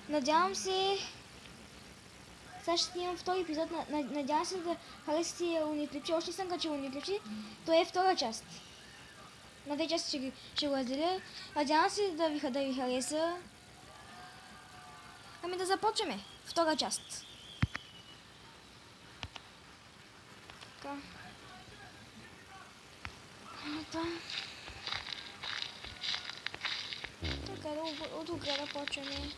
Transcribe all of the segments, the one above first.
Надявам се, сега ще снимам втори епизод. Надявам се да харесате Униклипче. Още не съм качил Униклипче. То е втора част. На две части ще го разделя. Надявам се да ви хареса. Ами да започваме. Втора част. Така. Така, от ограда почваме.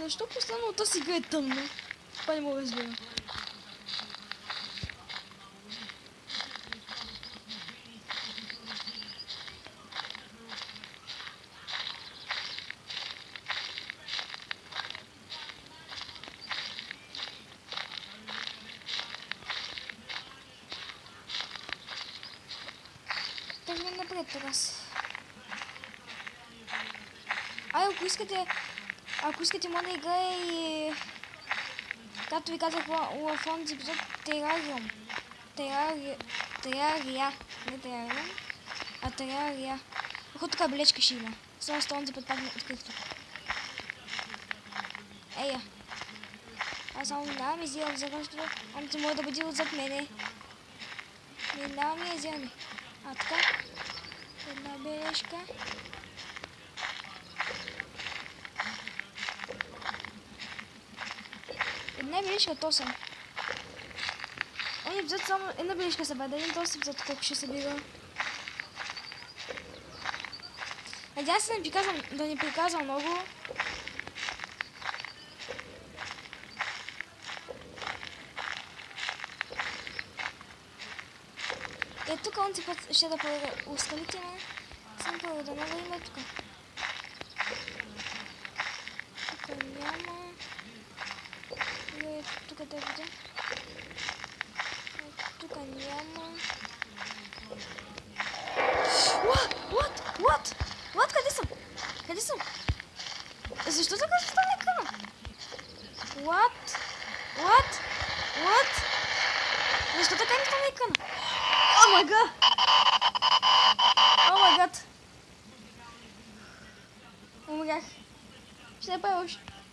Защо постоянно от тази игра е тъмно? Това не мога да разбера. Тръгваме напред teraz. Ако искате може да играе и... Както ви казах в онзи епизод, Терариум. Терария. Не Терариум, а Терария. Охо, тук бележка ще има. Само с онзи път пак не открих тук. Ея. Аз само минавам и взимам за нещо. Онзи може да бъде отзад мене. Минавам и взимаме. А така. Една бележка. Една бележка, то съм. Он епизод само една бележка се бъде, един този епизод колко ще събира. Надявам се да не приказвам много. Е, тук он си път ще да проверя ускалите, но съм проверя много има тук. Тук няма. Тук да видя. Тук няма. What? Къде съм? Къде съм? Защо така ще стане екрана? What? Защо така ми стане екрана? О май гад! Умрях. Ще направя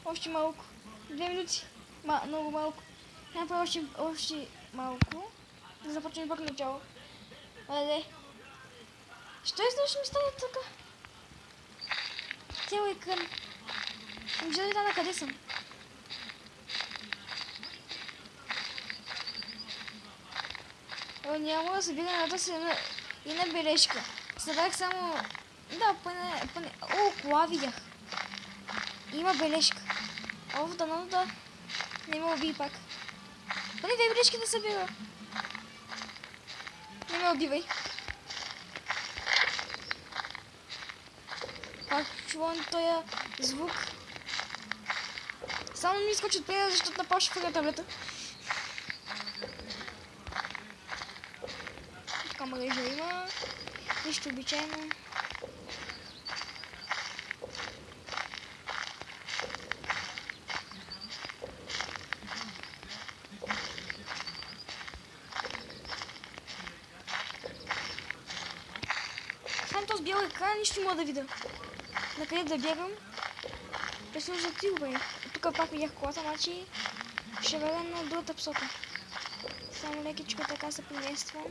още малко. 2 минути. Много малко. Ще направя още малко. Да започнем пак начало. Айде. Що изнъж ми стане така? Цял екран. Не вижда ли на къде съм? Няма да събира на тази една бележка. Събрах само... Да, поне... О, кола видях. Има бележка. О, дано да не ме убий пак. Поне 2 бележки да събира. Не ме убивай. Пак чувам този звук. Само ми изкочи от преда, защото напочва фърля таблета. Така мрежа има. Нищо обичайно. Само този бял екран, нищо не мога да видя. Накъде да бягам? Песно за ти, бе. Тук пак видях колата, значи ще вървя на другата посока. Само лекичко така се приветствам.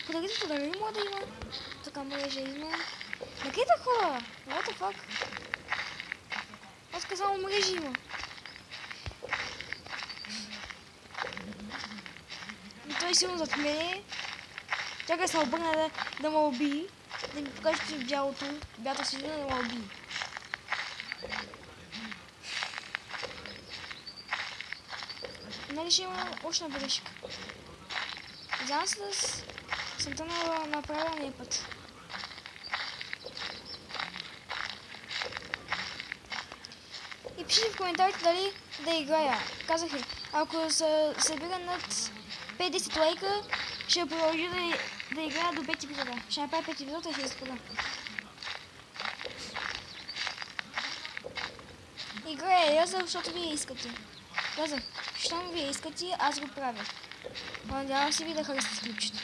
Подагите дали мога да има? Така мрежа има. Накъде да хора? What the fuck? Аз казвам мрежа има. И той е силно зад мене. Чакай се обърна да ме убии. Да ми покажа, че бялото си да ме убие. Нали ще има още на бележка. Знам се да съм тръгнала на правилния път. И пишете в коментарите дали да играя. Казах ли, ако се събира над 50 лайка, ще продължа да играя до 5 епизода. Ще направя 5 епизода и ще изпада. Играя я, защото вие искате. Казах, щом вие искате, аз го правя. Надявам се ви да харесате ключето.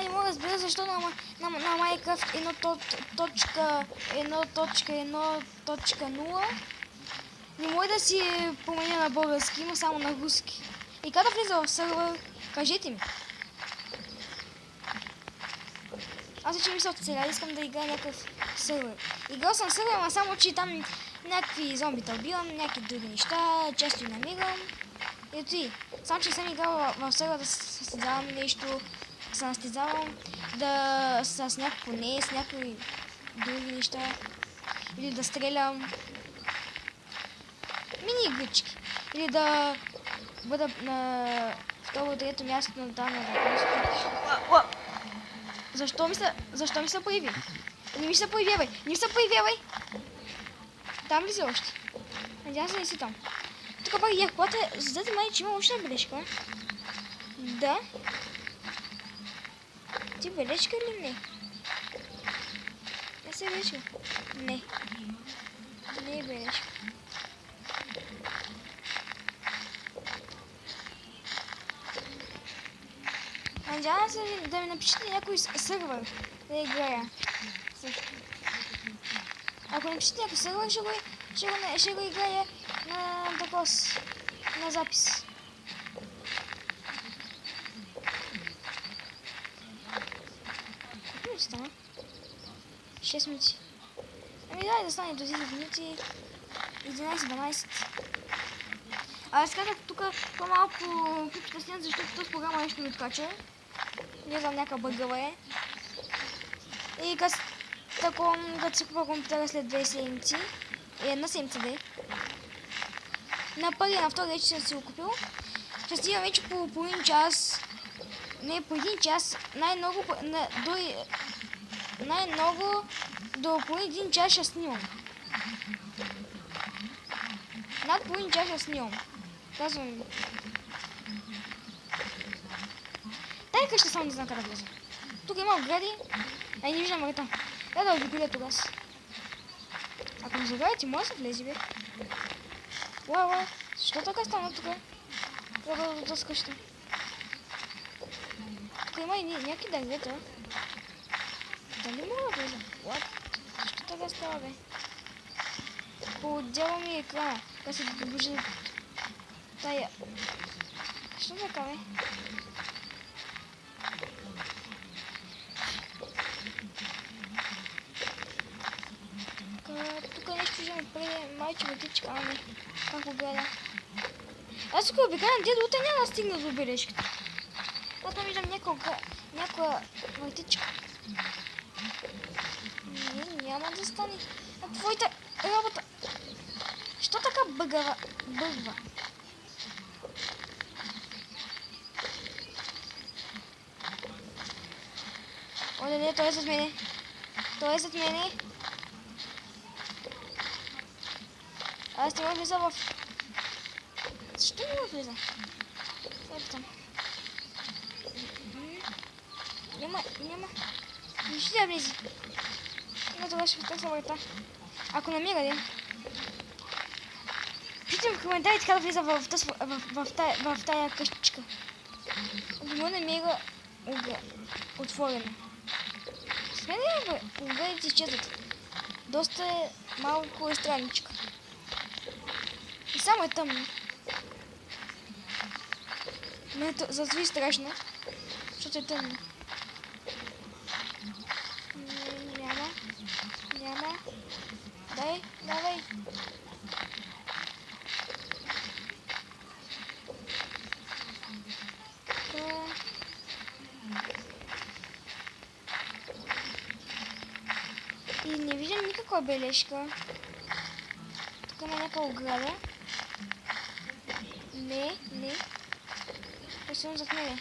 Не мога да разбира защо на Minecraft 1.1.0 не може да си променя на български, има само на руски. И как да влиза в сервер? Кажете ми. Аз вече мисля от сега, искам да играя някакъв сервер. Играл съм сервер, но само че там някакви зомбита убивам, някакви други неща, често и намирам. Ето и, само че съм играл в сервер да състезавам нещо, се настезавам, да с някакво не, с някои други неща, или да стрелям. Мини игрички. Или да бъда на второ-трето място на данна въпрос. Защо ми се появи? Не ми се появявай! Не ми се появявай! Там ли си още? Надявам се не си там. Тук пак я колата, задайте май, че има още бележка. Да. Ти бележка или не? Не се бележка. Не. Не е бележка. Надявам се да ми напишете някой сервер да играя. Ако напишете някой сервер, ще го играя на такос, на запис. Колко минути стана? 6 минути. Ами дай да стане до 10 минути. 11-12. Аз казах тук по-малко клипчета снят, защото този програма нещо ми откача. Не знам, някаква бъгъва е. И като си купа компютъра след 2 седмици, една седмица да е. На първи, на втори вече съм си го купил. Ще стигам вече по половин час, не по един час, най-много до половин един час ще снимам. Над половин час ще снимам. Казвам ви. Дай къща само не знам къде да влеза. Тук има огради. Не виждам врата. Да обиколя тогава. Ако не заградите, може да се влезе, бе. Уау, защо така стана тук? Трябва да с къща. Тук има и някакви дървета. Дали мога да влеза? Защо така става, бе? Поотдява ми екрана. Да се добужи тая. Защо така, бе? Тук нещо виждам преди майче вътичка, ами как го гледа. Аз ако обикалям дедо, утре няма да стигна до бележката. Аз там виждам някаква въртичка. Не, няма да стане на твоята работа. Що така бъгва? О, не, той е зад мене. Той е зад мене. Аз не мога влиза в... Защо не мога влиза? Ето. Няма. Не ще да влизи. Но това ще втърся врата. Ако намира, де. Питам в коментарите как да влиза в тая къщичка. Ако му намира отворена. С мен оградите изчезват. Доста е малко е страничка. И само е тъмно. Зато е страшно, защото е тъмно. Няма. Давай. И не виждам никаква бележка. Тук има някаква ограда. Не. Посилно зад мене.